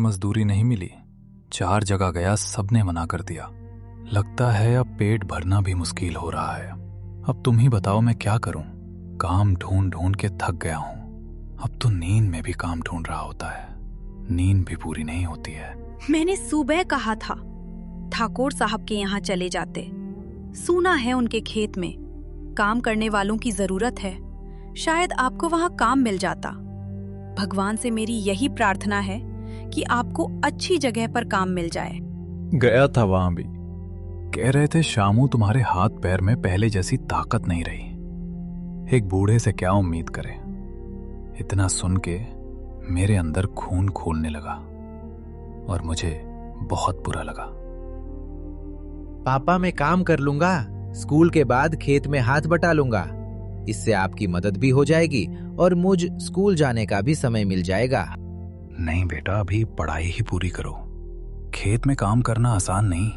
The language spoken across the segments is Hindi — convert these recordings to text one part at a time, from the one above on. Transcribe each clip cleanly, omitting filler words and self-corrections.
मजदूरी नहीं मिली। 4 जगह गया, सबने मना कर दिया। लगता है अब पेट भरना भी मुश्किल हो रहा है। अब तुम ही बताओ मैं क्या करूं। काम ढूंढ ढूंढ के थक गया हूं। अब तो नींद में भी काम ढूंढ रहा होता है, नींद भी पूरी नहीं होती है। मैंने सुबह कहा था ठाकुर साहब के यहाँ चले जाते। सुना है उनके खेत में काम करने वालों की जरूरत है, शायद आपको वहाँ काम मिल जाता। भगवान से मेरी यही प्रार्थना है कि आपको अच्छी जगह पर काम मिल जाए। गया था वहां भी, कह रहे थे शामू तुम्हारे हाथ पैर में पहले जैसी ताकत नहीं रही। एक बूढ़े से क्या उम्मीद करें। इतना सुन के मेरे अंदर खून खोलने लगा और मुझे बहुत बुरा लगा। पापा मैं काम कर लूंगा, स्कूल के बाद खेत में हाथ बटा लूंगा। इससे आपकी मदद भी हो जाएगी और मुझ स्कूल जाने का भी समय मिल जाएगा। नहीं बेटा, अभी पढ़ाई ही पूरी करो। खेत में काम करना आसान नहीं।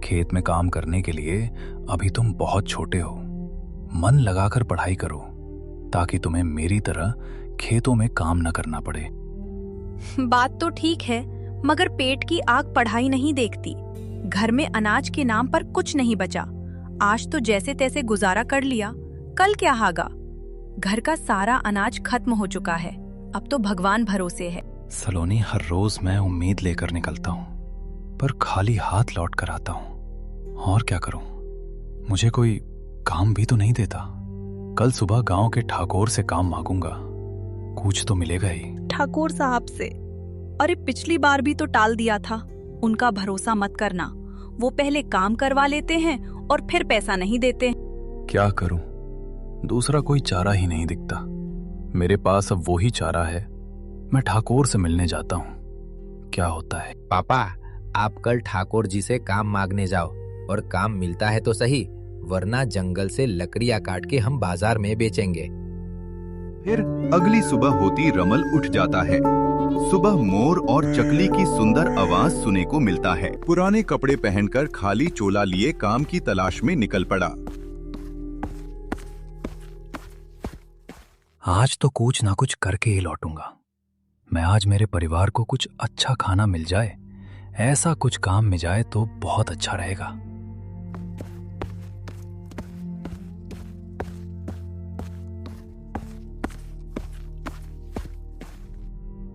खेत में काम करने के लिए अभी तुम बहुत छोटे हो। मन लगाकर पढ़ाई करो ताकि तुम्हें मेरी तरह खेतों में काम न करना पड़े। बात तो ठीक है, मगर पेट की आग पढ़ाई नहीं देखती। घर में अनाज के नाम पर कुछ नहीं बचा। आज तो जैसे तैसे गुजारा कर लिया, कल क्या होगा। घर का सारा अनाज खत्म हो चुका है, अब तो भगवान भरोसे है। सलोनी, हर रोज मैं उम्मीद लेकर निकलता हूँ, पर खाली हाथ लौट कर आता हूँ। और क्या करूँ, मुझे कोई काम भी तो नहीं देता। कल सुबह गांव के ठाकुर से काम मांगूंगा, कुछ तो मिलेगा ही। ठाकुर साहब से? अरे पिछली बार भी तो टाल दिया था। उनका भरोसा मत करना, वो पहले काम करवा लेते हैं और फिर पैसा नहीं देते। क्या करूं, दूसरा कोई चारा ही नहीं दिखता। मेरे पास अब वही चारा है, मैं ठाकुर से मिलने जाता हूँ। क्या होता है? पापा आप कल ठाकुर जी से काम मांगने जाओ, और काम मिलता है तो सही, वरना जंगल से लकड़ियां काट के हम बाजार में बेचेंगे। फिर अगली सुबह होती रमल उठ जाता है। सुबह मोर और चकली की सुंदर आवाज सुने को मिलता है। पुराने कपड़े पहनकर खाली चोला लिए काम की तलाश में निकल पड़ा। आज तो कुछ ना कुछ करके ही लौटूंगा। मैं आज मेरे परिवार को कुछ अच्छा खाना मिल जाए, ऐसा कुछ काम मिल जाए तो बहुत अच्छा रहेगा।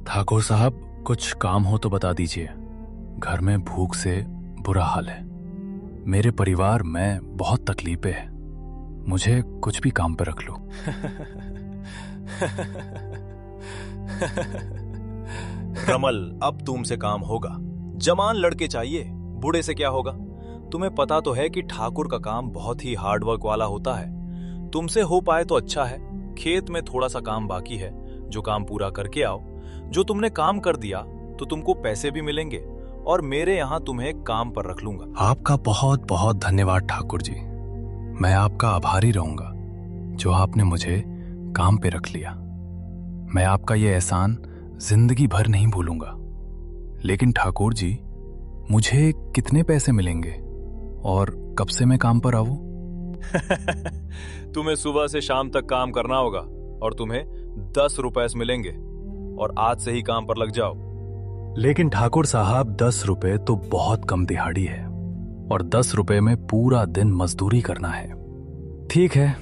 ठाकुर साहब, कुछ काम हो तो बता दीजिए। घर में भूख से बुरा हाल है। मेरे परिवार में बहुत तकलीफें हैं। मुझे कुछ भी काम पे रख लो। रमल, अब तुमसे काम होगा। जवान लड़के चाहिए, बूढ़े से क्या होगा। तुम्हें पता तो है कि ठाकुर का काम बहुत ही हार्डवर्क वाला होता है। तुमसे हो पाए तो अच्छा है। खेत में थोड़ा सा काम बाकी है, जो काम पूरा करके आओ। जो तुमने काम कर दिया तो तुमको पैसे भी मिलेंगे और मेरे यहाँ तुम्हें काम पर रख लूंगा। आपका बहुत बहुत धन्यवाद ठाकुर जी। मैं आपका आभारी रहूंगा जो आपने मुझे काम पे रख लिया। मैं आपका ये एहसान जिंदगी भर नहीं भूलूंगा। लेकिन ठाकुर जी, मुझे कितने पैसे मिलेंगे और कब से मैं काम पर आऊं? तुम्हें सुबह से शाम तक काम करना होगा और तुम्हें 10 रुपए मिलेंगे, और आज से ही काम पर लग जाओ। लेकिन ठाकुर साहब, 10 रुपए तो बहुत कम दिहाड़ी है और 10 रुपए में पूरा दिन मजदूरी करना है। ठीक है,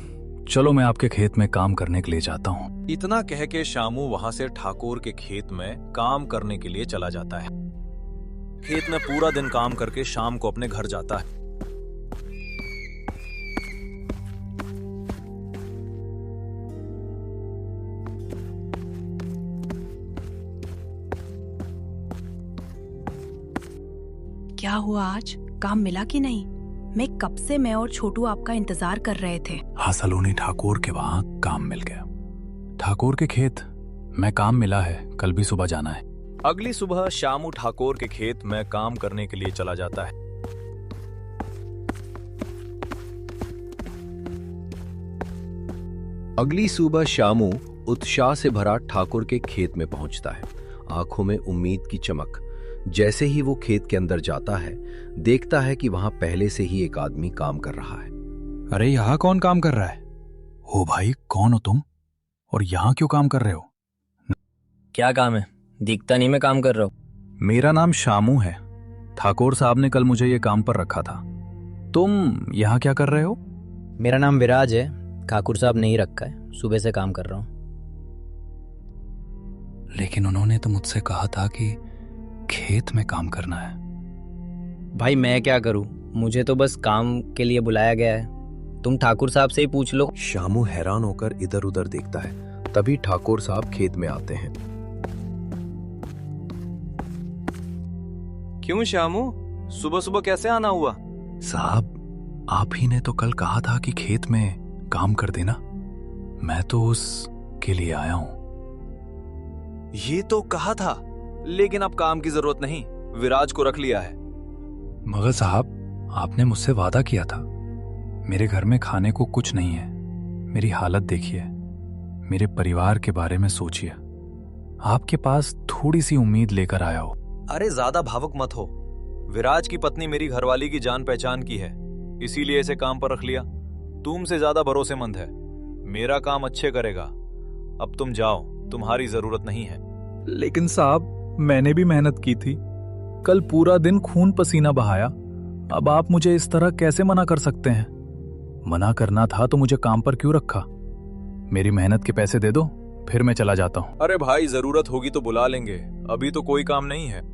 चलो मैं आपके खेत में काम करने के लिए जाता हूँ। इतना कह के शामू वहां से ठाकुर के खेत में काम करने के लिए चला जाता है। खेत में पूरा दिन काम करके शाम को अपने घर जाता है। क्या हुआ, आज काम मिला कि नहीं? कब से मैं और छोटू आपका इंतजार कर रहे थे। हाँ सलोनी, ठाकुर के वहां काम मिल गया। ठाकुर के खेत में काम मिला है, कल भी सुबह जाना है। अगली सुबह शामू ठाकुर के खेत में काम करने के लिए चला जाता है। अगली सुबह शामू उत्साह से भरा ठाकुर के खेत में पहुंचता है, आंखों में उम्मीद की चमक। जैसे ही वो खेत के अंदर जाता है, देखता है कि वहां पहले से ही एक आदमी काम कर रहा है। अरे यहाँ कौन काम कर रहा है? ओ भाई, कौन हो तुम और यहाँ क्यों काम कर रहे हो? क्या काम है? दिखता नहीं मैं काम कर रहा हूँ। मेरा नाम शामू है। ठाकुर साहब ने कल मुझे ये काम पर रखा था। तुम यहाँ क्या कर रहे हो? मेरा नाम विराज है। ठाकुर साहब ने ही रखा है, सुबह से काम कर रहा हूँ। लेकिन उन्होंने तो मुझसे कहा था कि खेत में काम करना है। भाई मैं क्या करूँ, मुझे तो बस काम के लिए बुलाया गया है। तुम ठाकुर साहब से ही पूछ लो। शामू हैरान होकर इधर उधर देखता है। तभी ठाकुर साहब खेत में आते हैं। क्यों शामू, सुबह सुबह कैसे आना हुआ? साहब, आप ही ने तो कल कहा था कि खेत में काम कर देना। मैं तो उसके लिए आया हूं। ये तो कहा था, लेकिन अब काम की जरूरत नहीं, विराज को रख लिया है। मगर साहब, आपने मुझसे वादा किया था। मेरे घर में खाने को कुछ नहीं है। मेरी हालत देखिए, मेरे परिवार के बारे में सोचिए। आपके पास थोड़ी सी उम्मीद लेकर आया हो। अरे ज्यादा भावुक मत हो। विराज की पत्नी मेरी घरवाली की जान पहचान की है, इसीलिए इसे काम पर रख लिया। तुमसे ज्यादा भरोसेमंद है, मेरा काम अच्छे करेगा। अब तुम जाओ, तुम्हारी जरूरत नहीं है। लेकिन साहब, मैंने भी मेहनत की थी। कल पूरा दिन खून पसीना बहाया। अब आप मुझे इस तरह कैसे मना कर सकते हैं? मना करना था तो मुझे काम पर क्यों रखा? मेरी मेहनत के पैसे दे दो, फिर मैं चला जाता हूं। अरे भाई, जरूरत होगी तो बुला लेंगे, अभी तो कोई काम नहीं है।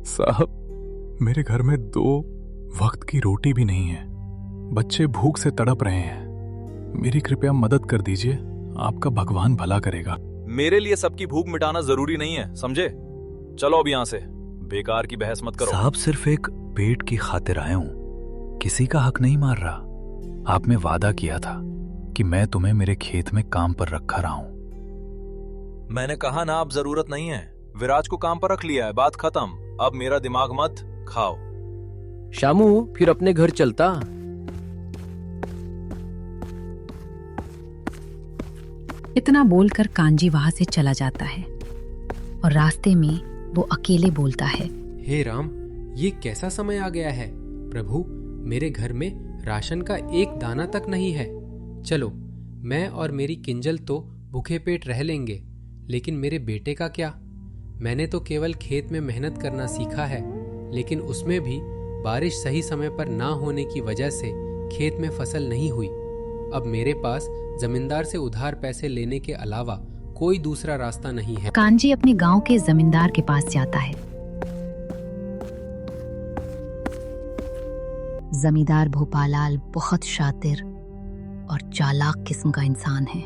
साहब, मेरे घर में 2 वक्त की रोटी भी नहीं है। बच्चे भूख से तड़प रहे हैं। मेरी कृपया मदद कर दीजिए, आपका भगवान भला करेगा। मेरे लिए सबकी भूख मिटाना जरूरी नहीं है, समझे? चलो अब यहां से, बेकार की बहस मत करो। साहब, सिर्फ एक पेट की खातिर आया हूं, किसी का हक नहीं मार रहा। आपने वादा किया था कि मैं तुम्हें मेरे खेत में काम पर रखा रहा हूं। मैंने कहा ना, अब जरूरत नहीं है। विराज को काम पर रख लिया है, बात खत्म। अब मेरा दिमाग मत खाओ। शामू, फिर अपने घर चलता। इतना बोलकर कांजी वहां से चला जाता है और रास्ते में वो अकेले बोलता है। हे राम, ये कैसा समय आ गया है। प्रभु, मेरे घर में राशन का एक दाना तक नहीं है। चलो, मैं और मेरी किंजल तो भूखे पेट रह लेंगे, लेकिन मेरे बेटे का क्या? मैंने तो केवल खेत में मेहनत करना सीखा है, लेकिन उसमें भी बारिश सही समय पर ना होने की वजह से खेत में फसल नहीं हुई। अब मेरे पास जमींदार से उधार पैसे लेने के अलावा कोई दूसरा रास्ता नहीं है। कांजी अपने गांव के जमींदार के पास जाता है। जमींदार भोपालाल बहुत शातिर और चालाक किस्म का इंसान है,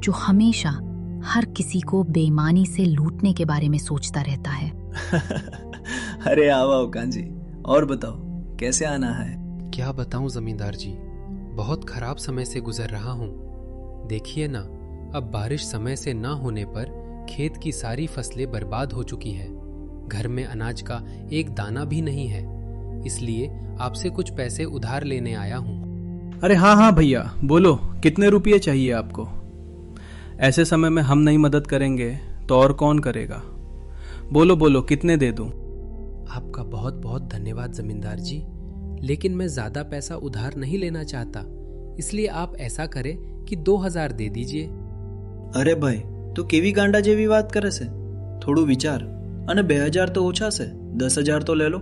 जो हमेशा हर किसी को बेईमानी से लूटने के बारे में सोचता रहता है। अरे आओ कांजी, और बताओ कैसे आना है? क्या बताऊं जमींदार जी, बहुत खराब समय से गुजर रहा हूँ। देखिए ना, अब बारिश समय से ना होने पर खेत की सारी फसलें बर्बाद हो चुकी है। घर में अनाज का एक दाना भी नहीं है, इसलिए आपसे कुछ पैसे उधार लेने आया हूँ। अरे हाँ भैया, बोलो कितने रुपये चाहिए आपको? ऐसे समय में हम नहीं मदद करेंगे तो और कौन करेगा? बोलो बोलो, कितने दे दूं? आपका बहुत बहुत धन्यवाद जमींदार जी, लेकिन मैं ज्यादा पैसा उधार नहीं लेना चाहता, इसलिए आप ऐसा करें कि 2000 दे दीजिए। अरे भाई, तू केवी गांडा जेवी बात करे से? थोड़ू विचार, अने 2000 तो ओछा से, 10,000 तो ले लो।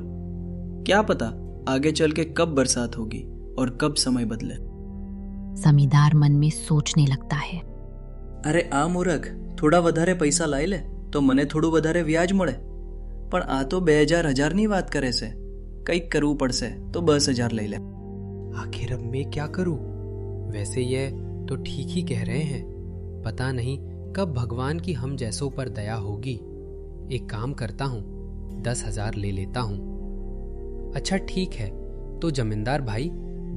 क्या पता आगे चल के कब बरसात होगी और कब समय बदले। जमींदार मन में सोचने लगता है। अरे आ मूर्ख, थोड़ा વધારે પૈસા લાઈ લે તો મને થોડું વધારે વ્યાજ મળે, પણ આ તો 2000 ની વાત કરે છે। કંઈક કરવું પડશે તો 10,000 લઈ લે। आखिर अब मैं क्या करूं? वैसे ये तो ठीक ही कह रहे हैं, पता नहीं कब भगवान की हम जैसों पर दया होगी। एक काम करता हूँ, 10,000 ले लेता हूँ। अच्छा ठीक है, तो जमींदार भाई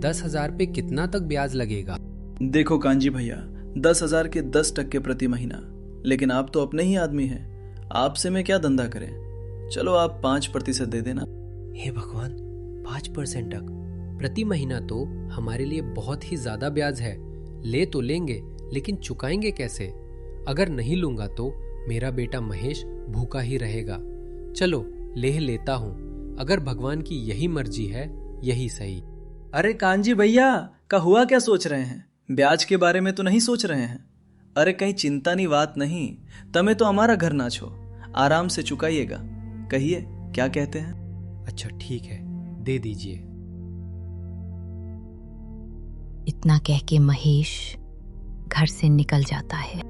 10,000 पे कितना तक ब्याज लगेगा? देखो कांजी भैया, 10,000 के 10% प्रति महीना, लेकिन आप तो अपने ही आदमी हैं, आपसे मैं क्या धंधा करें? चलो आप 5% दे देना। हे भगवान, 5% तक प्रति महीना तो हमारे लिए बहुत ही ज्यादा ब्याज है। ले तो लेंगे, लेकिन चुकाएंगे कैसे? अगर नहीं लूंगा तो मेरा बेटा महेश भूखा ही रहेगा। चलो ले लेता हूँ, अगर भगवान की यही मर्जी है यही सही। अरे कांजी भैया, का हुआ क्या सोच रहे हैं? ब्याज के बारे में तो नहीं सोच रहे हैं? अरे कहीं चिंता नहीं, बात नहीं, तमे तो हमारा घर ना छो, आराम से चुकाइएगा। कहिए क्या कहते हैं? अच्छा ठीक है, दे दीजिए। इतना कह के महेश घर से निकल जाता है।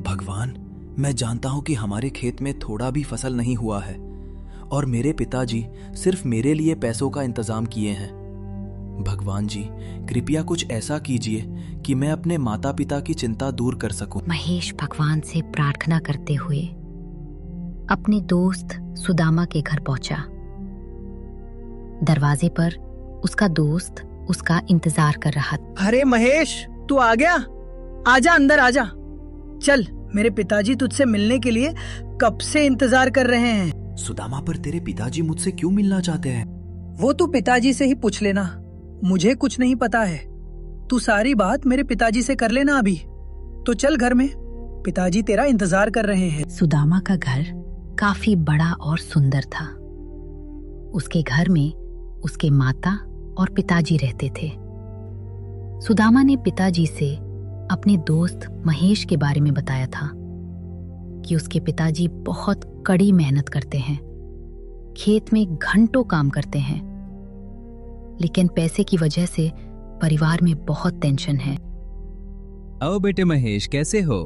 भगवान, मैं जानता हूं कि हमारे खेत में थोड़ा भी फसल नहीं हुआ है और मेरे पिताजी सिर्फ मेरे लिए पैसों का इंतजाम किए हैं। भगवान जी, कृपया कुछ ऐसा कीजिए कि मैं अपने माता पिता की चिंता दूर कर सकूं। महेश भगवान से प्रार्थना करते हुए अपने दोस्त सुदामा के घर पहुंचा। दरवाजे पर उसका दोस्त उसका इंतजार कर रहा था। अरे महेश, तू आ गया? आजा, अंदर आजा। चल, मेरे पिताजी तुझसे मिलने के लिए कब से इंतजार कर रहे हैं। सुदामा, पर तेरे पिताजी मुझसे क्यों मिलना चाहते हैं? वो तू पिताजी से ही पूछ लेना, मुझे कुछ नहीं पता है। तू सारी बात मेरे पिताजी से कर लेना अभी। तो चल घर में, पिताजी तेरा इंतजार कर रहे हैं। सुदामा का घर काफी बड़ा और सुंदर था। उसके घर में उसके माता और पिताजी रहते थे। सुदामा ने पिताजी से अपने दोस्त महेश के बारे में बताया था कि उसके पिताजी बहुत कड़ी मेहनत करते हैं, खेत में घंटों काम करते हैं, लेकिन पैसे की वजह से परिवार में बहुत टेंशन है। आओ बेटे महेश, कैसे हो?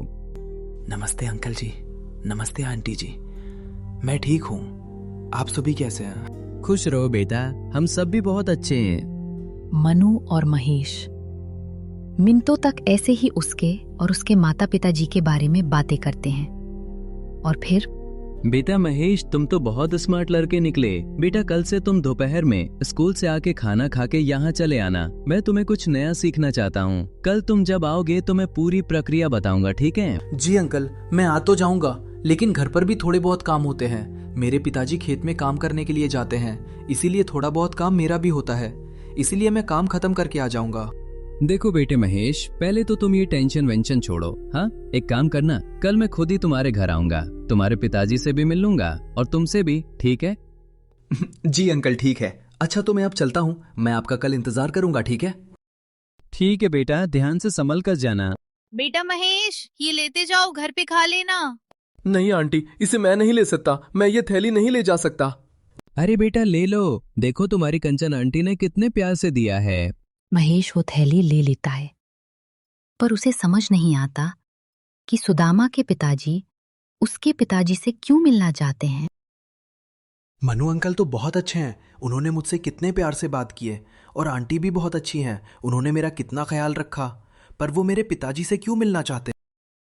नमस्ते अंकल जी। नमस्ते आंटी जी। मैं ठीक हूँ, आप सभी कैसे हैं? खुश रहो बेटा, हम सब भी बहुत अच्छे हैं। मनु और महेश मिनटों तक ऐसे ही उसके और उसके माता पिताजी के बारे में बातें करते हैं। और फिर, बेटा महेश, तुम तो बहुत स्मार्ट लड़के निकले। बेटा, कल से तुम दोपहर में स्कूल से आके खाना खा के यहाँ चले आना। मैं तुम्हें कुछ नया सीखना चाहता हूँ। कल तुम जब आओगे तो मैं पूरी प्रक्रिया बताऊंगा, ठीक है? जी अंकल, मैं आ तो जाऊंगा, लेकिन घर पर भी थोड़े बहुत काम होते हैं। मेरे पिताजी खेत में काम करने के लिए जाते हैं, इसीलिए थोड़ा बहुत काम मेरा भी होता है। इसीलिए मैं काम खत्म करके आ जाऊंगा। देखो बेटे महेश, पहले तो तुम ये टेंशन वेंशन छोड़ो। हाँ, एक काम करना, कल मैं खुद ही तुम्हारे घर आऊंगा, तुम्हारे पिताजी से भी मिल लूंगा और तुमसे भी, ठीक है? जी अंकल, ठीक है। अच्छा, तो मैं अब चलता हूँ। मैं आपका कल इंतजार करूंगा, ठीक है? ठीक है बेटा, ध्यान से संभल कर जाना। बेटा महेश, ये लेते जाओ, घर पे खा लेना। नहीं आंटी, इसे मैं नहीं ले सकता। मैं ये थैली नहीं ले जा सकता। अरे बेटा ले लो, देखो तुम्हारी कंचन आंटी ने कितने प्यार से दिया है। महेश वो थैली ले लेता है, पर उसे समझ नहीं आता कि सुदामा के पिताजी उसके पिताजी से क्यों मिलना चाहते हैं। मनु अंकल तो बहुत अच्छे हैं, उन्होंने मुझसे कितने प्यार से बात की है। और आंटी भी बहुत अच्छी हैं, उन्होंने मेरा कितना ख्याल रखा। पर वो मेरे पिताजी से क्यों मिलना चाहते हैं?